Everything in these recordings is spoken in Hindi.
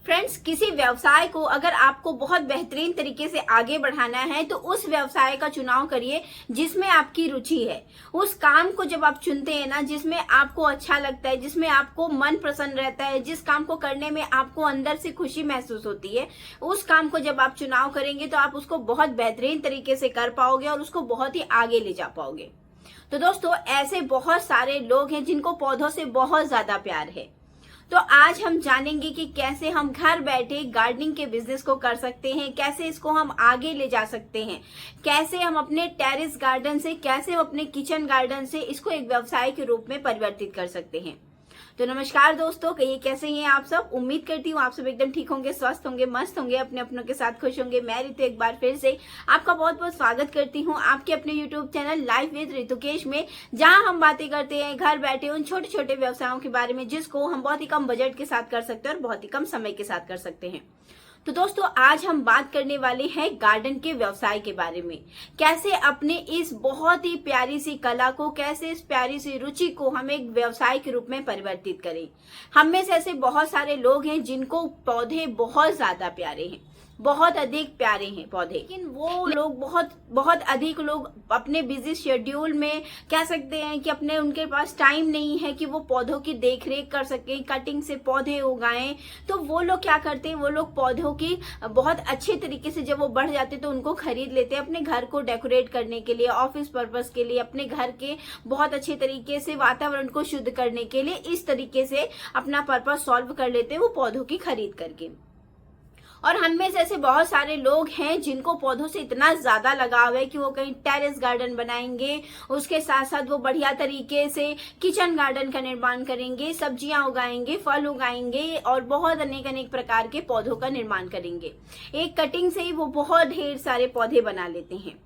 फ्रेंड्स, किसी व्यवसाय को अगर आपको बहुत बेहतरीन तरीके से आगे बढ़ाना है तो उस व्यवसाय का चुनाव करिए जिसमें आपकी रुचि है। उस काम को जब आप चुनते हैं ना, जिसमें आपको अच्छा लगता है, जिसमें आपको मन प्रसन्न रहता है, जिस काम को करने में आपको अंदर से खुशी महसूस होती है, उस काम को जब आप चुनाव करेंगे तो आप उसको बहुत बेहतरीन तरीके से कर पाओगे और उसको बहुत ही आगे ले जा पाओगे। तो दोस्तों, ऐसे बहुत सारे लोग हैं जिनको पौधों से बहुत ज्यादा प्यार है। तो आज हम जानेंगे कि कैसे हम घर बैठे गार्डनिंग के बिजनेस को कर सकते हैं, कैसे इसको हम आगे ले जा सकते हैं, कैसे हम अपने टेरेस गार्डन से, कैसे हम अपने किचन गार्डन से इसको एक व्यवसाय के रूप में परिवर्तित कर सकते हैं। तो नमस्कार दोस्तों, कहिए कैसे हैं आप सब। उम्मीद करती हूँ आप सब एकदम ठीक होंगे, स्वस्थ होंगे, मस्त होंगे, अपने अपनों के साथ खुश होंगे। मैं रितु एक बार फिर से आपका बहुत बहुत स्वागत करती हूँ आपके अपने YouTube चैनल लाइफ विद रितुकेश में, जहां हम बातें करते हैं घर बैठे उन छोटे छोटे व्यवसायों के बारे में जिसको हम बहुत ही कम बजट के साथ कर सकते हैं और बहुत ही कम समय के साथ कर सकते हैं। तो दोस्तों, आज हम बात करने वाले हैं गार्डन के व्यवसाय के बारे में। कैसे अपने इस बहुत ही प्यारी सी कला को, कैसे इस प्यारी सी रुचि को हम एक व्यवसाय के रूप में परिवर्तित करें। हम में से ऐसे बहुत सारे लोग हैं जिनको पौधे बहुत ज्यादा प्यारे हैं, बहुत अधिक प्यारे हैं पौधे, लेकिन वो लोग बहुत अधिक लोग अपने बिजी शेड्यूल में कह सकते हैं कि अपने उनके पास टाइम नहीं है कि वो पौधों की देखरेख कर सकें, कटिंग से पौधे उगाएं। तो वो लोग क्या करते हैं, वो लोग पौधों की बहुत अच्छे तरीके से जब वो बढ़ जाते हैं तो उनको खरीद लेते हैं अपने घर को डेकोरेट करने के लिए, ऑफिस पर्पस के लिए, अपने घर के बहुत अच्छे तरीके से वातावरण को शुद्ध करने के लिए। इस तरीके से अपना पर्पस सॉल्व कर लेते हैं वो पौधों की खरीद करके। और हम में से ऐसे बहुत सारे लोग हैं जिनको पौधों से इतना ज्यादा लगाव है कि वो कहीं टेरेस गार्डन बनाएंगे, उसके साथ साथ वो बढ़िया तरीके से किचन गार्डन का निर्माण करेंगे, सब्जियां उगाएंगे, फल उगाएंगे और बहुत अनेक अनेक प्रकार के पौधों का निर्माण करेंगे। एक कटिंग से ही वो बहुत ढेर सारे पौधे बना लेते हैं।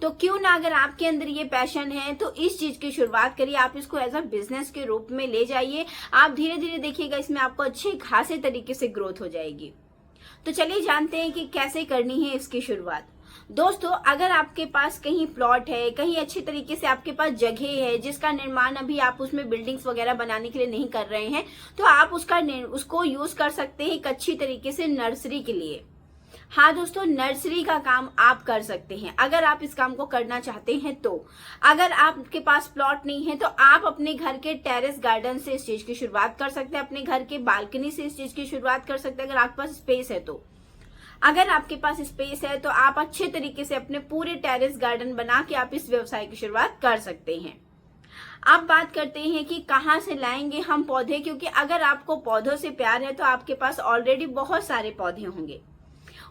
तो क्यों ना, अगर आपके अंदर ये पैशन है तो इस चीज की शुरुआत करिए। आप इसको एज अ बिजनेस के रूप में ले जाइए। आप धीरे धीरे देखिएगा इसमें आपको अच्छे खासे तरीके से ग्रोथ हो जाएगी। तो चलिए जानते हैं कि कैसे करनी है इसकी शुरुआत। दोस्तों, अगर आपके पास कहीं प्लॉट है, कहीं अच्छे तरीके से आपके पास जगह है जिसका निर्माण अभी आप उसमें बिल्डिंग्स वगैरह बनाने के लिए नहीं कर रहे हैं, तो आप उसको यूज कर सकते हैं एक अच्छी तरीके से नर्सरी के लिए। हाँ दोस्तों, नर्सरी का काम आप कर सकते हैं अगर आप इस काम को करना चाहते हैं तो। अगर आपके पास प्लॉट नहीं है तो आप अपने घर के टेरेस गार्डन से इस चीज की शुरुआत कर सकते हैं, अपने घर के बालकनी से इस चीज की शुरुआत कर सकते हैं अगर आपके पास स्पेस है तो। अगर आपके पास स्पेस है तो आप अच्छे तरीके से अपने पूरे टेरेस गार्डन बना के आप इस व्यवसाय की शुरुआत कर सकते हैं। अब बात करते हैं कि कहाँ से लाएंगे हम पौधे, क्योंकि अगर आपको पौधों से प्यार है तो आपके पास ऑलरेडी बहुत सारे पौधे होंगे।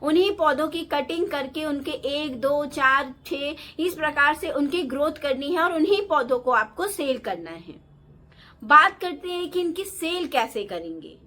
उन्हीं पौधों की कटिंग करके उनके 1, 2, 4, 6 इस प्रकार से उनकी ग्रोथ करनी है और उन्हीं पौधों को आपको सेल करना है। बात करते हैं कि इनकी सेल कैसे करेंगे।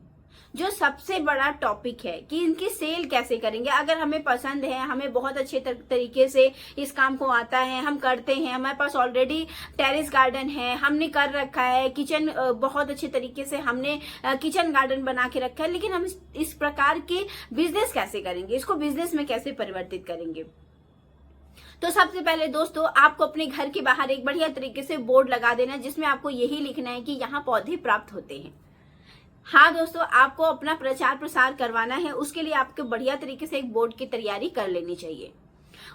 जो सबसे बड़ा टॉपिक है कि इनकी सेल कैसे करेंगे। अगर हमें पसंद है, हमें बहुत अच्छे तरीके से इस काम को आता है, हम करते हैं, हमारे पास ऑलरेडी टेरेस गार्डन है, हमने कर रखा है किचन, बहुत अच्छे तरीके से हमने किचन गार्डन बना के रखा है, लेकिन हम इस प्रकार के बिजनेस कैसे करेंगे, इसको बिजनेस में कैसे परिवर्तित करेंगे। तो सबसे पहले दोस्तों, आपको अपने घर के बाहर एक बढ़िया तरीके से बोर्ड लगा देना जिसमें आपको यही लिखना है कि यहाँ पौधे प्राप्त होते हैं। हाँ दोस्तों, आपको अपना प्रचार प्रसार करवाना है, उसके लिए आपको बढ़िया तरीके से एक बोर्ड की तैयारी कर लेनी चाहिए।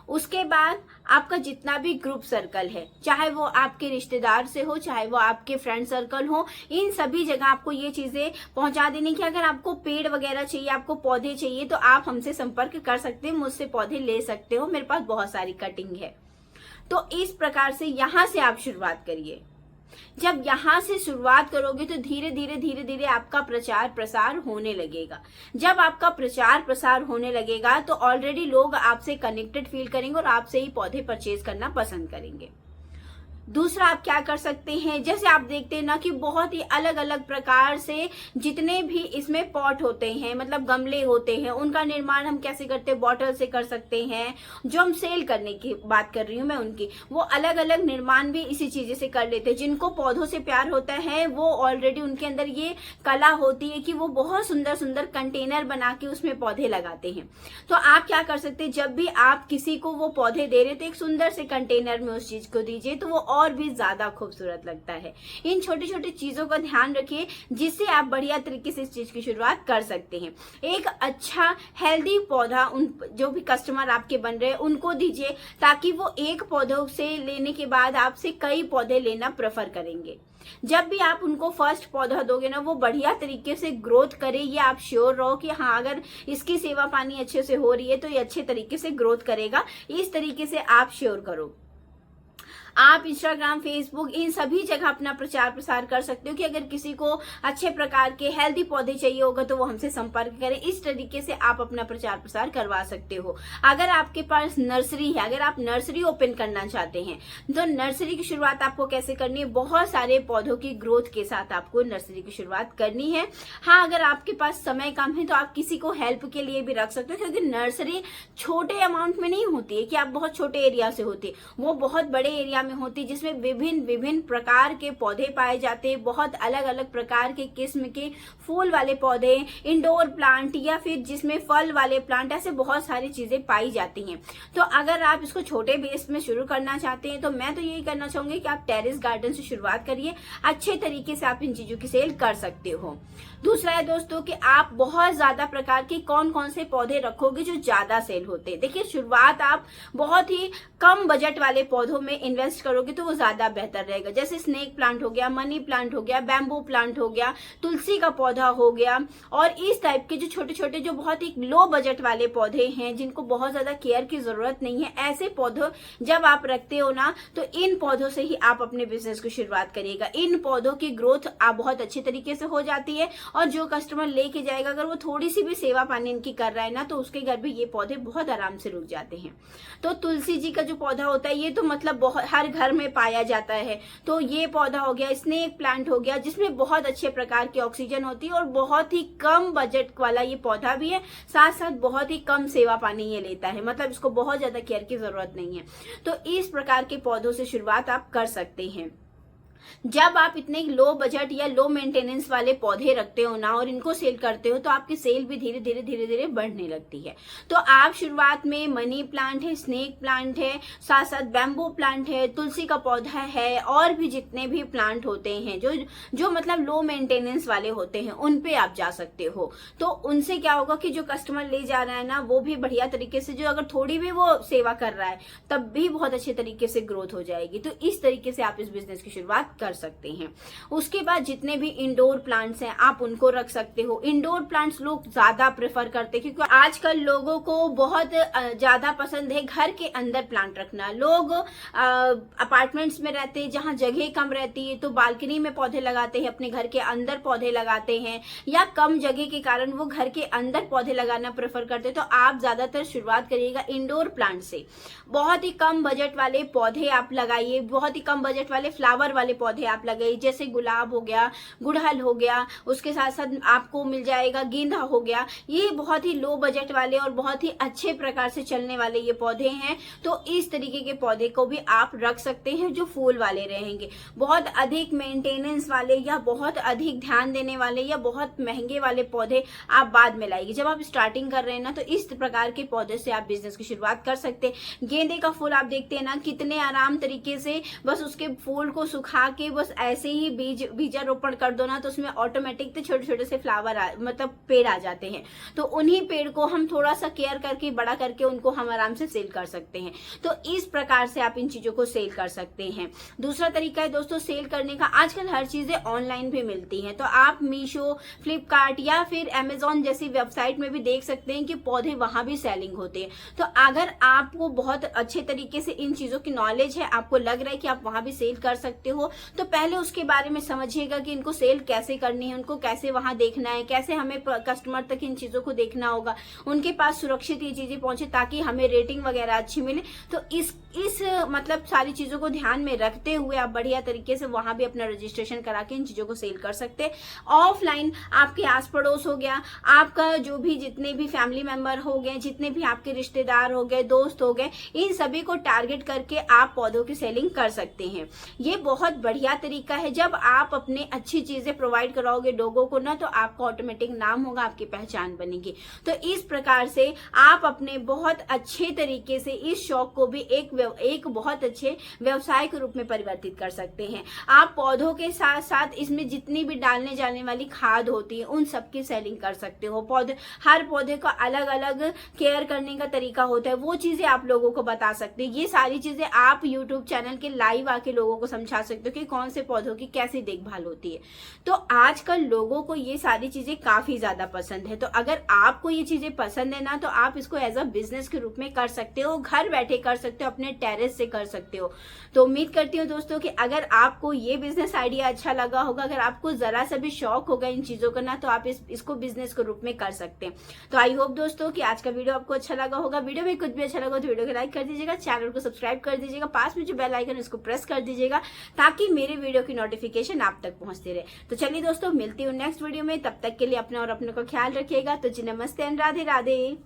उसके बाद आपका जितना भी ग्रुप सर्कल है, चाहे वो आपके रिश्तेदार से हो, चाहे वो आपके फ्रेंड सर्कल हो, इन सभी जगह आपको ये चीजें पहुंचा देनी कि अगर आपको पेड़ वगैरह चाहिए, आपको पौधे चाहिए तो आप हमसे संपर्क कर सकते हैं, मुझसे पौधे ले सकते हो, मेरे पास बहुत सारी कटिंग है। तो इस प्रकार से यहाँ से आप शुरुआत करिए। जब यहाँ से शुरुआत करोगे तो धीरे धीरे आपका प्रचार प्रसार होने लगेगा। जब आपका प्रचार प्रसार होने लगेगा तो ऑलरेडी लोग आपसे कनेक्टेड फील करेंगे और आपसे ही पौधे परचेज करना पसंद करेंगे। दूसरा आप क्या कर सकते हैं, जैसे आप देखते हैं ना कि बहुत ही अलग अलग प्रकार से जितने भी इसमें पॉट होते हैं, मतलब गमले होते हैं, उनका निर्माण हम कैसे करते हैं, बॉटल से कर सकते हैं। जो हम सेल करने की बात कर रही हूँ मैं उनकी, वो अलग अलग निर्माण भी इसी चीजें से कर लेते हैं। जिनको पौधों से प्यार होता है वो ऑलरेडी उनके अंदर ये कला होती है कि वो बहुत सुंदर सुंदर कंटेनर बना के उसमें पौधे लगाते हैं। तो आप क्या कर सकते हैं, जब भी आप किसी को वो पौधे दे रहे तो एक सुंदर से कंटेनर में उस चीज को दीजिए, तो वो और भी ज्यादा खूबसूरत लगता है। इन छोटी छोटी चीजों का ध्यान रखिए जिससे आप बढ़िया तरीके से इस चीज की शुरुआत कर सकते हैं। एक अच्छा हेल्दी पौधा उन जो भी कस्टमर आपके बन रहे हैं उनको दीजिए, ताकि वो एक पौधों से लेने के बाद आपसे कई पौधे लेना प्रेफर करेंगे। जब भी आप उनको फर्स्ट पौधा दोगे ना, वो बढ़िया तरीके से ग्रोथ करे, ये आप श्योर रहो कि हाँ अगर इसकी सेवा पानी अच्छे से हो रही है तो ये अच्छे तरीके से ग्रोथ करेगा। इस तरीके से आप श्योर करो। आप इंस्टाग्राम, फेसबुक इन सभी जगह अपना प्रचार प्रसार कर सकते हो कि अगर किसी को अच्छे प्रकार के हेल्दी पौधे चाहिए होगा तो वो हमसे संपर्क करें। इस तरीके से आप अपना प्रचार प्रसार करवा सकते हो। अगर आपके पास नर्सरी है, अगर आप नर्सरी ओपन करना चाहते हैं तो नर्सरी की शुरुआत आपको कैसे करनी है? बहुत सारे पौधों की ग्रोथ के साथ आपको नर्सरी की शुरुआत करनी है। हाँ, अगर आपके पास समय कम है तो आप किसी को हेल्प के लिए भी रख सकते हो, क्योंकि नर्सरी छोटे अमाउंट में नहीं होती है कि आप बहुत छोटे एरिया से होती है, वो बहुत बड़े एरिया में होती है जिसमें विभिन्न विभिन्न प्रकार के पौधे पाए जाते हैं। बहुत अलग अलग प्रकार के किस्म के फूल वाले पौधे, इंडोर प्लांट या फिर जिसमें फल वाले प्लांट, ऐसे बहुत सारी चीजें पाई जाती हैं। तो अगर आप इसको छोटे बेस में शुरू करना चाहते हैं तो मैं तो यही करना चाहूंगी कि आप टेरेस गार्डन से शुरुआत करिए। अच्छे तरीके से आप इन चीजों की सेल कर सकते हो। दूसरा है दोस्तों कि आप बहुत ज्यादा प्रकार के कौन कौन से पौधे रखोगे जो ज्यादा सेल होते हैं। देखिए, शुरुआत आप बहुत ही कम बजट वाले पौधों में इन्वेस्ट करोगे तो वो ज्यादा बेहतर रहेगा। जैसे स्नेक प्लांट हो गया, मनी प्लांट हो गया, बैम्बू प्लांट हो गया, तुलसी का पौधा हो गया, और इस टाइप के जो छोटे छोटे जो बहुत ही लो बजट वाले पौधे हैं जिनको बहुत ज्यादा केयर की जरूरत नहीं है, ऐसे पौधों जब आप रखते हो ना तो इन पौधों से ही आप अपने बिजनेस की शुरुआत करिएगा। इन पौधों की ग्रोथ आप बहुत अच्छे तरीके से हो जाती है, और जो कस्टमर लेके जाएगा अगर वो थोड़ी सी भी सेवा पानी इनकी कर रहा है ना तो उसके घर भी ये पौधे बहुत आराम से रुक जाते हैं। तो तुलसी जी का जो पौधा होता है ये तो मतलब बहुत हर घर में पाया जाता है। तो ये पौधा हो गया, स्नेक प्लांट हो गया, जिसमें बहुत अच्छे प्रकार की ऑक्सीजन होती है और बहुत ही कम बजट वाला ये पौधा भी है, साथ साथ बहुत ही कम सेवा पानी ये लेता है, मतलब इसको बहुत ज्यादा केयर की जरूरत नहीं है। तो इस प्रकार के पौधों से शुरुआत आप कर सकते हैं। जब आप इतने लो बजट या लो मेंटेनेंस वाले पौधे रखते हो ना और इनको सेल करते हो तो आपकी सेल भी धीरे धीरे बढ़ने लगती है। तो आप शुरुआत में मनी प्लांट है, स्नेक प्लांट है, साथ साथ बैम्बू प्लांट है, तुलसी का पौधा है, और भी जितने भी प्लांट होते हैं जो मतलब लो मेंटेनेंस वाले होते हैं उन पे आप जा सकते हो। तो उनसे क्या होगा कि जो कस्टमर ले जा रहा है ना वो भी बढ़िया तरीके से, जो अगर थोड़ी भी वो सेवा कर रहा है तब भी बहुत अच्छे तरीके से ग्रोथ हो जाएगी। तो इस तरीके से आप इस बिजनेस की शुरुआत कर सकते हैं। उसके बाद जितने भी इंडोर प्लांट्स हैं आप उनको रख सकते हो। इंडोर प्लांट्स लोग ज्यादा प्रेफर करते हैं क्योंकि आजकल लोगों को बहुत ज्यादा पसंद है घर के अंदर प्लांट रखना। लोग अपार्टमेंट्स में रहते हैं जहां जगह कम रहती है तो बालकनी में पौधे लगाते हैं, अपने घर के अंदर पौधे लगाते हैं, या कम जगह के कारण वो घर के अंदर पौधे लगाना प्रेफर करते हैं। तो आप ज्यादातर शुरुआत करिएगा इंडोर प्लांट से। बहुत ही कम बजट वाले पौधे आप लगाइए, बहुत ही कम बजट वाले फ्लावर वाले पौधे आप लगाइए, जैसे गुलाब हो गया, गुड़हल हो गया, उसके साथ साथ आपको मिल जाएगा गेंदा हो गया। ये बहुत ही लो बजट वाले और बहुत ही अच्छे प्रकार से चलने वाले ये पौधे हैं। तो इस तरीके के पौधे को भी आप रख सकते हैं जो फूल वाले रहेंगे। बहुत अधिक मेंटेनेंस वाले या बहुत अधिक ध्यान देने वाले या बहुत महंगे वाले पौधे आप बाद में लाइए। जब आप स्टार्टिंग कर रहे हैं ना तो इस प्रकार के पौधे से आप बिजनेस की शुरुआत कर सकते हैं। गेंदे का फूल आप देखते हैं ना कितने आराम तरीके से बस उसके फूल को सुखा के बस ऐसे ही बीजारोपण कर दो ना तो उसमें ऑटोमेटिक तो छोटे छोटे से फ्लावर मतलब पेड़ आ जाते हैं। तो उन्हीं पेड़ को हम थोड़ा सा केयर करके बड़ा करके उनको हम आराम से सेल कर सकते हैं। तो इस प्रकार से आप इन चीजों को सेल कर सकते हैं। दूसरा तरीका है दोस्तों सेल करने का, आजकल हर चीजें ऑनलाइन भी मिलती हैं। तो आप मीशो, फ्लिपकार्ट या फिर अमेजोन जैसी वेबसाइट में भी देख सकते हैं कि पौधे वहां भी सेलिंग होते हैं। तो अगर आपको बहुत अच्छे तरीके से इन चीजों की नॉलेज है, आपको लग रहा है कि आप वहां भी सेल कर सकते हो, तो पहले उसके बारे में समझिएगा कि इनको सेल कैसे करनी है, उनको कैसे वहां देखना है, कैसे हमें कस्टमर तक इन चीजों को देखना होगा, उनके पास सुरक्षित ये चीजें पहुंचे ताकि हमें रेटिंग वगैरह अच्छी मिले। तो इस मतलब सारी चीजों को ध्यान में रखते हुए आप बढ़िया तरीके से वहां भी अपना रजिस्ट्रेशन करा के इन चीजों को सेल कर सकते हैं। ऑफलाइन आपके आस पड़ोस हो गया, आपका जो भी जितने भी फैमिली मेंबर हो गए, जितने भी आपके रिश्तेदार हो गए, दोस्त हो गए, इन सभी को टारगेट करके आप पौधों की सेलिंग कर सकते हैं। ये बहुत बढ़िया तरीका है। जब आप अपने अच्छी चीजें प्रोवाइड कराओगे लोगों को ना, तो आपका ऑटोमेटिक नाम होगा, आपकी पहचान बनेगी। तो इस प्रकार से आप अपने बहुत अच्छे तरीके से इस शौक को भी एक बहुत अच्छे व्यवसाय के रूप में परिवर्तित कर सकते हैं। आप पौधों के साथ साथ इसमें जितनी भी डालने जाने वाली खाद होती है उन सबकी सेलिंग कर सकते हो। हर पौधे का अलग अलग केयर करने का तरीका होता है, वो चीजें आप लोगों को बता सकते हैं। ये सारी चीजें आप यूट्यूब चैनल के लाइव आके लोगों को समझा सकते हो कि कौन से पौधों की कैसी देखभाल होती है। तो आजकल लोगों को ये सारी चीजें काफी ज्यादा पसंद है। तो अगर आपको ये चीजें पसंद है ना, तो आप इसको एज अ बिजनेस के रूप में कर सकते हो, घर बैठे कर सकते हो, अपने टेरेस से कर सकते हो। तो उम्मीद करती हूँ दोस्तों कि अगर आपको ये बिजनेस आइडिया अच्छा लगा होगा, अगर आपको जरा सा भी शौक होगा इन चीजों का ना, तो आप इसको बिजनेस के रूप में कर सकते हैं। तो आई होप दोस्तों कि आज का वीडियो आपको अच्छा लगा होगा। वीडियो में कुछ भी अच्छा लगा तो वीडियो को लाइक कर दीजिएगा, चैनल को सब्सक्राइब कर दीजिएगा, पास में जो बेल आइकन उसको प्रेस कर दीजिएगा ताकि मेरे वीडियो की नोटिफिकेशन आप तक पहुंचती रहे। तो चलिए दोस्तों, मिलती हूँ नेक्स्ट वीडियो में। तब तक के लिए अपने और अपने को ख्याल रखिएगा। तो जी नमस्ते एंड राधे राधे।